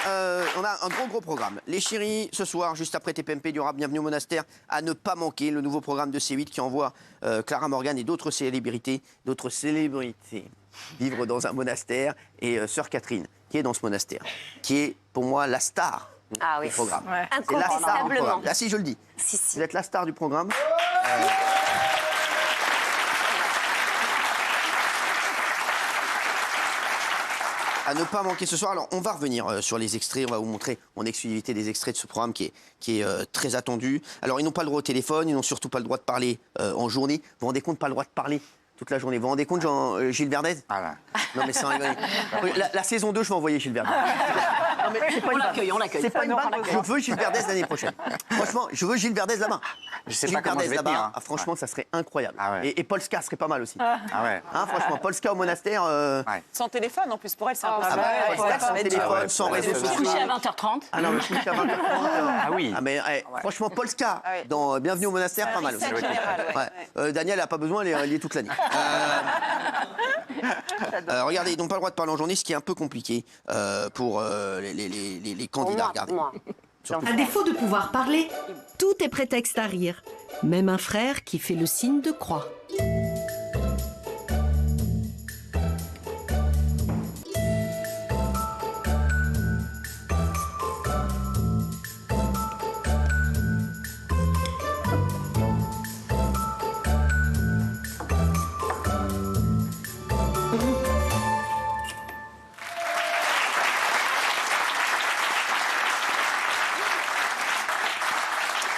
on a un gros programme. Les chéris, ce soir, juste après TPMP, il y aura Bienvenue au monastère, à ne pas manquer le nouveau programme de C8 qui envoie Clara Morgan et d'autres célébrités vivre dans un monastère, et Sœur Catherine, qui est dans ce monastère, qui est pour moi la star du programme. Ouais. C'est la star du programme. Là, si je le dis, Si. vous êtes la star du programme. À ne pas manquer ce soir. Alors, on va revenir sur les extraits. On va vous montrer en exclusivité des extraits de ce programme qui est très attendu. Alors, ils n'ont pas le droit au téléphone. Ils n'ont surtout pas le droit de parler en journée. Vous vous rendez compte, pas le droit de parler toute la journée. Vous vous rendez compte, Gilles Verdez? Non, mais sans rigoler. La saison 2, je vais envoyer Gilles Verdez. Non, mais c'est pas On l'accueille. C'est pas une vanne. Je veux Gilles Verdez l'année prochaine. Franchement, je veux Gilles Verdez là-bas. Je sais Gilles pas comment je Verdez vais tenir. là-bas, franchement, ça serait incroyable. Ah ouais. Et Polska serait pas mal aussi. Ah ouais. Hein, franchement, Polska au monastère. Sans téléphone, en plus, pour elle, c'est un peu Ah bah, Polska sans téléphone, sans réseaux sociaux. Coucher à 20h30. Ah non, mais je couche à 20h30. Ah oui. Ah mais franchement, Polska dans Bienvenue au monastère, pas mal aussi. Daniel n'a pas besoin, elle est toute l'année. Regardez, ils n'ont pas le droit de parler en journée, ce qui est un peu compliqué pour les candidats. Regardez. À défaut de pouvoir parler, tout est prétexte à rire. Même un frère qui fait le signe de croix.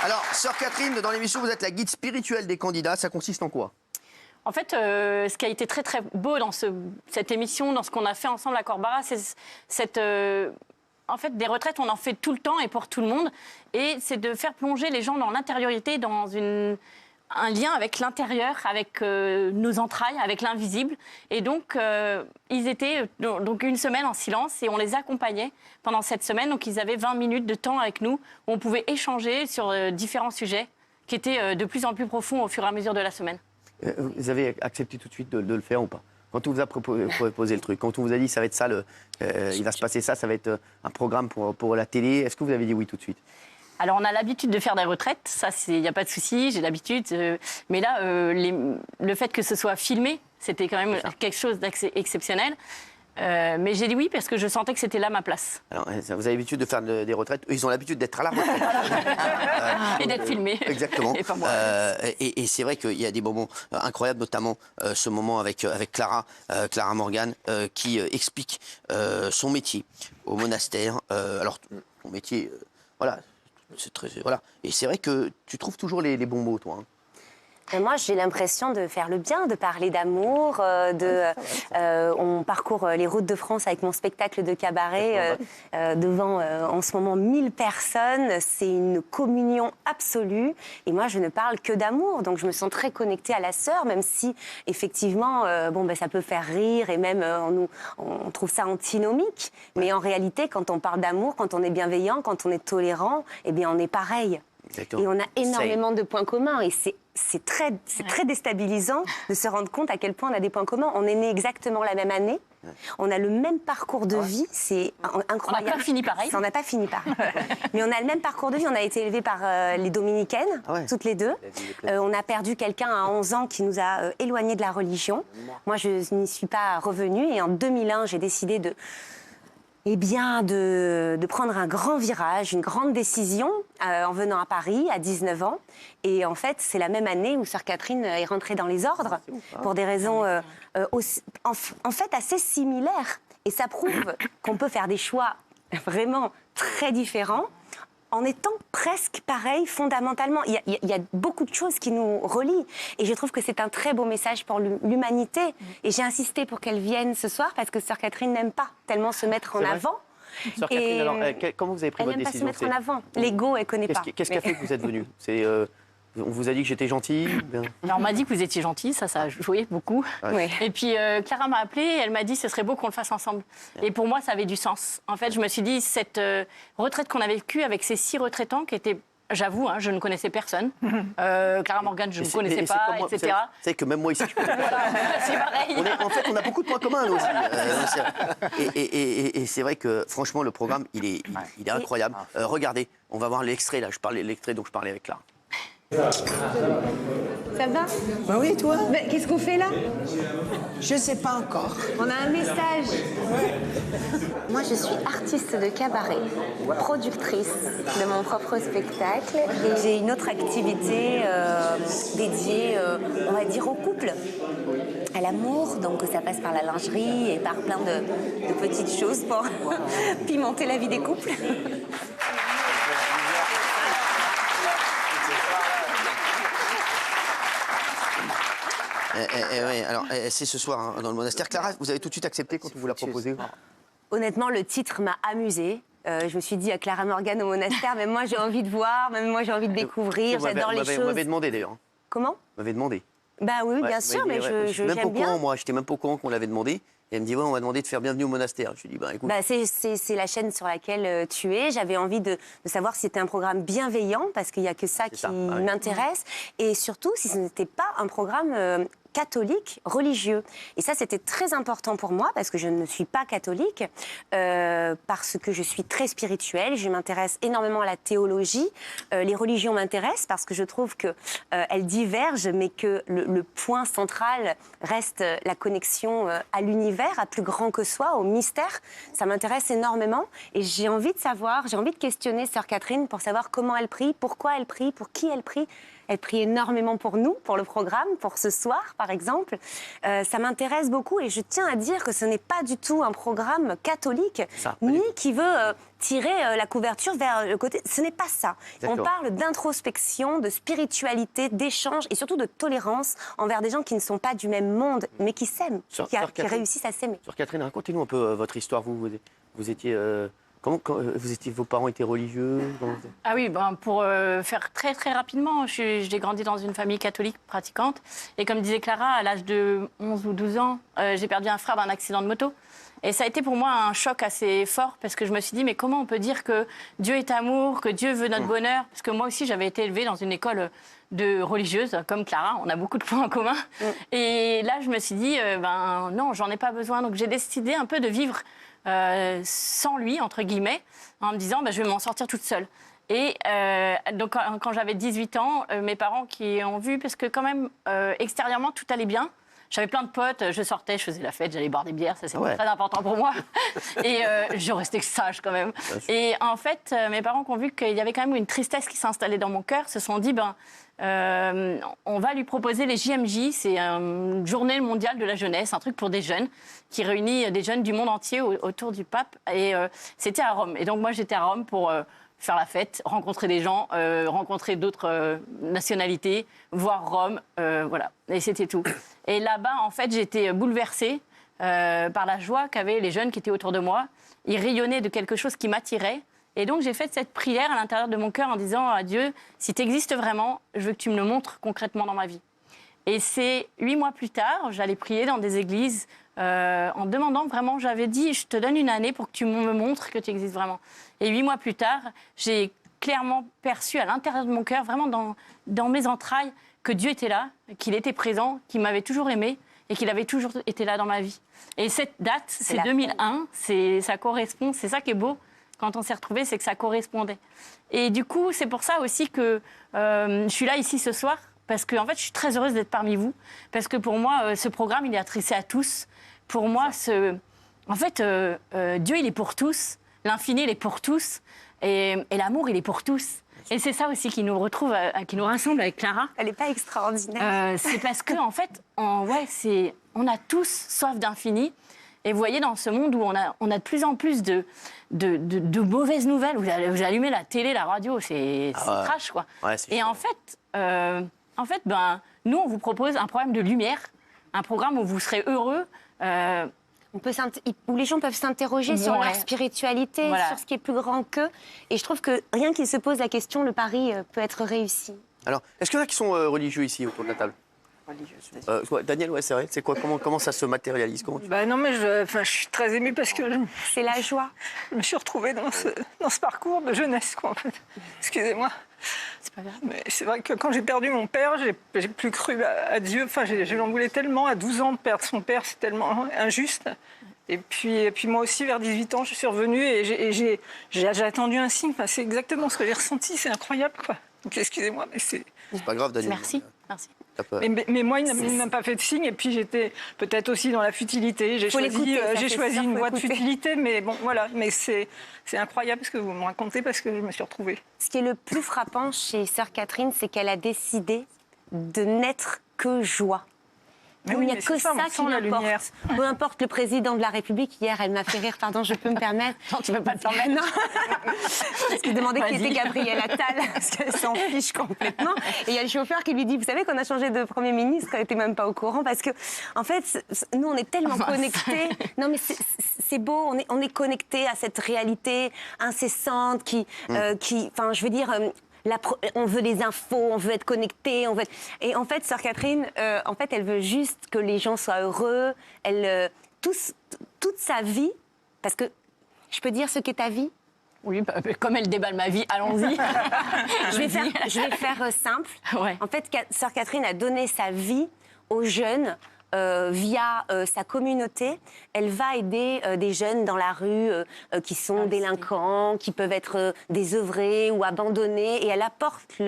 Alors, Sœur Catherine, dans l'émission, vous êtes la guide spirituelle des candidats. Ça consiste en quoi? En fait, ce qui a été très très beau dans cette émission, dans ce qu'on a fait ensemble à Corbara, c'est en fait, des retraites, on en fait tout le temps et pour tout le monde. Et c'est de faire plonger les gens dans l'intériorité, dans un lien avec l'intérieur, avec nos entrailles, avec l'invisible. Et donc, ils étaient donc une semaine en silence et on les accompagnait pendant cette semaine. Donc, ils avaient 20 minutes de temps avec nous où on pouvait échanger sur différents sujets qui étaient de plus en plus profonds au fur et à mesure de la semaine. Vous avez accepté tout de suite de le faire ou pas? Quand on vous a proposé le truc, quand on vous a dit ça va être ça, il va se passer ça, ça va être un programme pour la télé, est-ce que vous avez dit oui tout de suite? Alors, on a l'habitude de faire des retraites, ça, il n'y a pas de souci, j'ai l'habitude. Mais là, le fait que ce soit filmé, c'était quand même quelque chose d'exceptionnel. Mais j'ai dit oui parce que je sentais que c'était là ma place. Alors, vous avez l'habitude de faire des retraites, eux, ils ont l'habitude d'être à la retraite. Et d'être filmés. Exactement. Et pas moi. Et c'est vrai qu'il y a des moments incroyables, notamment ce moment avec Clara Morgan, qui explique son métier au monastère. Alors, ton métier, voilà. Voilà. Et c'est vrai que tu trouves toujours les bons mots, toi. Et moi, j'ai l'impression de faire le bien, de parler d'amour. On parcourt les routes de France avec mon spectacle de cabaret devant, en ce moment, 1000 personnes. C'est une communion absolue. Et moi, je ne parle que d'amour. Donc, je me sens très connectée à la sœur, même si, effectivement, ça peut faire rire et même on trouve ça antinomique. Mais en réalité, quand on parle d'amour, quand on est bienveillant, quand on est tolérant, eh bien, on est pareil. Exactement. Et on a énormément de points communs. Et c'est très déstabilisant de se rendre compte à quel point on a des points communs. On est nés exactement la même année. On a le même parcour de vie. C'est incroyable. On n'a pas fini pareil. On n'a pas fini pareil. Mais on a le même parcours de vie. On a été élevés par les dominicaines, toutes les deux. On a perdu quelqu'un à 11 ans qui nous a éloignés de la religion. Moi, je n'y suis pas revenue. Et en 2001, j'ai décidé de prendre un grand virage, une grande décision en venant à Paris à 19 ans. Et en fait, c'est la même année où Sœur Catherine est rentrée dans les ordres pour des raisons en fait assez similaires. Et ça prouve qu'on peut faire des choix vraiment très différents en étant presque pareil fondamentalement. Il y a beaucoup de choses qui nous relient. Et je trouve que c'est un très beau message pour l'humanité. Et j'ai insisté pour qu'elle vienne ce soir parce que Sœur Catherine n'aime pas tellement se mettre en avant. Sœur Catherine, alors, comment vous avez pris votre décision? Elle n'aime pas se mettre en avant. L'ego, elle ne connaît pas. Qu'est-ce qui a fait que vous êtes venue? On vous a dit que j'étais gentille? Alors, on m'a dit que vous étiez gentille, ça a joué beaucoup. Ouais. Et puis, Clara m'a appelée et elle m'a dit que ce serait beau qu'on le fasse ensemble. Et pour moi, ça avait du sens. En fait, je me suis dit, cette retraite qu'on a vécue avec ces 6 retraitants qui étaient J'avoue, je ne connaissais personne. Clara Morgan, je ne connaissais c'est pas, comme moi, etc. Vous savez que même moi ici, je connais pas. C'est pareil. En fait, on a beaucoup de points communs, nous aussi. Et c'est vrai que, franchement, le programme, il est incroyable. Regardez, on va voir l'extrait, là. Je parlais l'extrait dont je parlais avec Clara. Ça va? Bah oui, toi? Qu'est-ce qu'on fait là? Je sais pas encore. On a un message. Moi, je suis artiste de cabaret, productrice de mon propre spectacle. Et j'ai une autre activité dédiée, on va dire, au couple, à l'amour. Donc, ça passe par la lingerie et par plein de petites choses pour pimenter la vie des couples. Oui, alors c'est ce soir dans le monastère. Clara, vous avez tout de suite accepté quand on vous l'a proposé? Honnêtement, le titre m'a amusée. Je me suis dit à Clara Morgan au monastère, même moi j'ai envie de voir, même moi j'ai envie de découvrir, j'adore les choses. Vous m'avez demandé d'ailleurs. Comment? Vous m'avez demandé. Bah oui, bien sûr, mais j'aime bien. Moi, j'étais même pas au courant qu'on l'avait demandé. Et elle me dit, ouais, on m'a demandé de faire bienvenue au monastère. Je lui dis, bah écoute. Bah, c'est la chaîne sur laquelle tu es. J'avais envie de savoir si c'était un programme bienveillant, parce qu'il n'y a que ça qui m'intéresse. Et surtout, si ce n'était pas un programme catholique, religieux. Et ça, c'était très important pour moi, parce que je ne suis pas catholique, parce que je suis très spirituelle. Je m'intéresse énormément à la théologie. Les religions m'intéressent, parce que je trouve qu'elles divergent, mais que le point central reste la connexion à l'univers, à plus grand que soi, au mystère. Ça m'intéresse énormément. Et j'ai envie de savoir, j'ai envie de questionner Sœur Catherine pour savoir comment elle prie, pourquoi elle prie, pour qui elle prie. Elle prie énormément pour nous, pour le programme, pour ce soir, par exemple. Ça m'intéresse beaucoup et je tiens à dire que ce n'est pas du tout un programme catholique, ni qui veut tirer la couverture vers le côté... Ce n'est pas ça. On parle d'introspection, de spiritualité, d'échange et surtout de tolérance envers des gens qui ne sont pas du même monde, mais qui s'aiment, qui réussissent à s'aimer. Sœur Catherine, racontez-nous un peu votre histoire. Vous étiez... vos parents étaient religieux? Ah oui, pour faire très très rapidement, j'ai grandi dans une famille catholique pratiquante. Et comme disait Clara, à l'âge de 11 ou 12 ans, j'ai perdu un frère d'un accident de moto. Et ça a été pour moi un choc assez fort parce que je me suis dit, mais comment on peut dire que Dieu est amour, que Dieu veut notre bonheur? Parce que moi aussi, j'avais été élevée dans une école de religieuse, comme Clara, on a beaucoup de points en commun. Et là, je me suis dit, non, j'en ai pas besoin. Donc j'ai décidé un peu de vivre sans lui, entre guillemets, en me disant je vais m'en sortir toute seule. Et donc quand j'avais 18 ans, mes parents qui ont vu, parce que quand même extérieurement tout allait bien, j'avais plein de potes, je sortais, je faisais la fête, j'allais boire des bières, ça c'était très important pour moi. Et je restais sage quand même. Et en fait, mes parents qui ont vu qu'il y avait quand même une tristesse qui s'installait dans mon cœur, se sont dit on va lui proposer les JMJ, c'est une journée mondiale de la jeunesse, un truc pour des jeunes, qui réunit des jeunes du monde entier autour du pape. Et c'était à Rome. Et donc moi j'étais à Rome pour faire la fête, rencontrer des gens, rencontrer d'autres nationalités, voir Rome, voilà. Et c'était tout. Et là-bas, en fait, j'étais bouleversée par la joie qu'avaient les jeunes qui étaient autour de moi. Ils rayonnaient de quelque chose qui m'attirait. Et donc, j'ai fait cette prière à l'intérieur de mon cœur en disant à Dieu, si tu existes vraiment, je veux que tu me le montres concrètement dans ma vie. Et c'est 8 mois plus tard, j'allais prier dans des églises en demandant vraiment, j'avais dit, je te donne une année pour que tu me montres que tu existes vraiment. Et 8 mois plus tard, j'ai clairement perçu à l'intérieur de mon cœur, vraiment dans mes entrailles, que Dieu était là, qu'il était présent, qu'il m'avait toujours aimé et qu'il avait toujours été là dans ma vie. Et cette date, c'est 2001, ça correspond, c'est ça qui est beau. Quand on s'est retrouvés, c'est que ça correspondait. Et du coup, c'est pour ça aussi que je suis là ici ce soir, parce que en fait, je suis très heureuse d'être parmi vous, parce que pour moi, ce programme, il est adressé à tous. Pour moi, Dieu, il est pour tous, l'infini, il est pour tous, et l'amour, il est pour tous. Et c'est ça aussi qui nous retrouve, qui nous rassemble avec Clara. Elle n'est pas extraordinaire. C'est parce que en fait, on a tous soif d'infini. Et vous voyez, dans ce monde où on a de plus en plus de mauvaises nouvelles, vous allumez la télé, la radio, c'est trash, quoi. Ouais, et en fait, nous, on vous propose un programme de lumière, un programme où vous serez heureux. Où les gens peuvent s'interroger sur leur spiritualité, sur ce qui est plus grand qu'eux. Et je trouve que rien qu'ils se posent la question, le pari peut être réussi. Alors, est-ce qu'il y en a qui sont religieux ici autour de la table? Daniel, ouais, c'est vrai. C'est quoi, comment ça se matérialise? Non, mais je suis très émue parce que C'est la joie. je me suis retrouvée dans ce parcours de jeunesse, quoi, en fait. Excusez-moi. C'est pas grave. Mais c'est vrai que quand j'ai perdu mon père, j'ai plus cru à Dieu. Enfin, je l'en voulais tellement. À 12 ans, de perdre son père, c'est tellement injuste. Et puis moi aussi, vers 18 ans, je suis revenue et j'ai attendu un signe. Enfin, c'est exactement ce que j'ai ressenti. C'est incroyable, quoi. Donc, excusez-moi, mais c'est... C'est pas grave, Daniel. Merci. Merci. Mais moi, il n'a pas fait de signe. Et puis, j'étais peut-être aussi dans la futilité. J'ai choisi une voie de futilité. Mais bon, voilà. Mais c'est incroyable ce que vous me racontez parce que je me suis retrouvée. Ce qui est le plus frappant chez Sœur Catherine, c'est qu'elle a décidé de n'être que joie. Mais Il oui, n'y a mais que c'est ça, ça on qui sent la lumière. m'importe. Peu importe le président de la République, hier, elle m'a fait rire. Pardon, je peux me permettre. Non, tu ne peux pas te permettre. Non. Parce qu'il demandait qui Vas-y. était Gabriel Attal, parce qu'elle s'en fiche complètement. Et il y a le chauffeur qui lui dit, vous savez qu'on a changé de Premier ministre, elle n'était même pas au courant, parce que, en fait, nous, on est tellement connectés. Non, mais c'est beau, on est connectés à cette réalité incessante qui enfin, je veux dire... on veut des infos, on veut être connecté, Et en fait, Sœur Catherine, en fait, elle veut juste que les gens soient heureux. Toute sa vie, parce que je peux dire ce qu'est ta vie. Oui, comme elle déballe ma vie, allons-y. Je vais faire simple. Ouais. En fait, Sœur Catherine a donné sa vie aux jeunes. Via sa communauté, elle va aider des jeunes dans la rue qui sont délinquants, qui peuvent être désœuvrés ou abandonnés, et elle apporte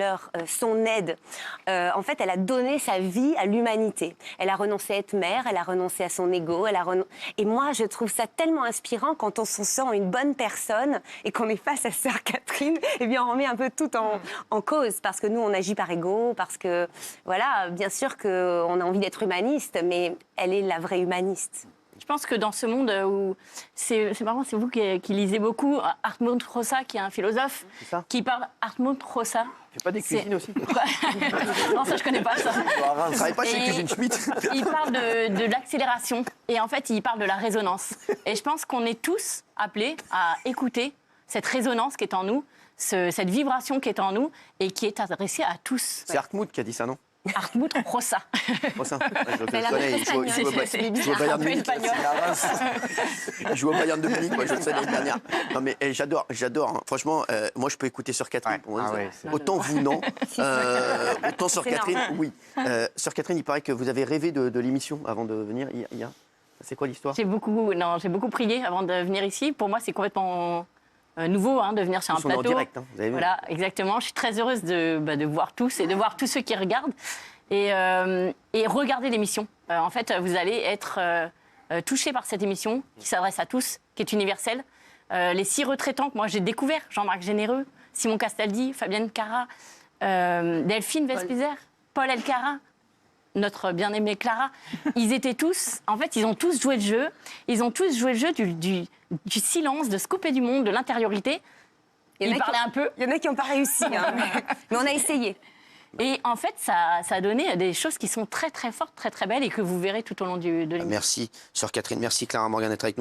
son aide. En fait, elle a donné sa vie à l'humanité. Elle a renoncé à être mère, elle a renoncé à son ego, et moi, je trouve ça tellement inspirant quand on se sent une bonne personne et qu'on est face à Sœur Catherine, et bien on remet un peu tout en cause, parce que nous, on agit par ego, parce que, voilà, bien sûr qu'on a envie d'être humaniste, mais elle est la vraie humaniste. Je pense que dans ce monde où c'est marrant, c'est vous qui lisez beaucoup Hartmut Rosa, qui est un philosophe, qui parle Hartmut Rosa. Tu fais pas des cuisines aussi? Non, ça je connais pas ça. Je travaille pas chez Cuisine Schmitt. Il parle de l'accélération et en fait il parle de la résonance. Et je pense qu'on est tous appelés à écouter cette résonance qui est en nous, cette vibration qui est en nous et qui est adressée à tous. C'est Hartmut qui a dit ça, non? Hartmut Rosa. Elle a connais, fait il joue au Bayern Munich. Il joue au Bayern de Munich, moi je le sais l'année dernière. Non mais j'adore. Hein. Franchement, moi je peux écouter Sœur Catherine. Autant vous, non. Autant Sœur Catherine, oui. Sœur Catherine, il paraît que vous avez rêvé de l'émission avant de venir. C'est quoi l'histoire? J'ai beaucoup prié avant de venir ici. Pour moi, c'est complètement nouveau de venir sur un plateau. En direct, hein, vous avez vu. Voilà, exactement. Je suis très heureuse de voir tous et de voir tous ceux qui regardent et regarder l'émission. En fait, vous allez être touchés par cette émission qui s'adresse à tous, qui est universelle. Les 6 retraitants que moi j'ai découverts, Jean-Marc Généreux, Simon Castaldi, Fabienne Cara, Delphine Vespizer, Paul Elkarat, notre bien-aimée Clara, ils étaient tous, en fait, ils ont tous joué le jeu. Ils ont tous joué le jeu du silence, de se couper du monde, de l'intériorité. Ils parlaient un peu. Il y en a qui n'ont pas réussi, hein, mais on a essayé. Et en fait, ça a donné des choses qui sont très, très fortes, très, très belles et que vous verrez tout au long de l'émission. Merci, Sœur Catherine. Merci, Clara Morgan, d'être avec nous.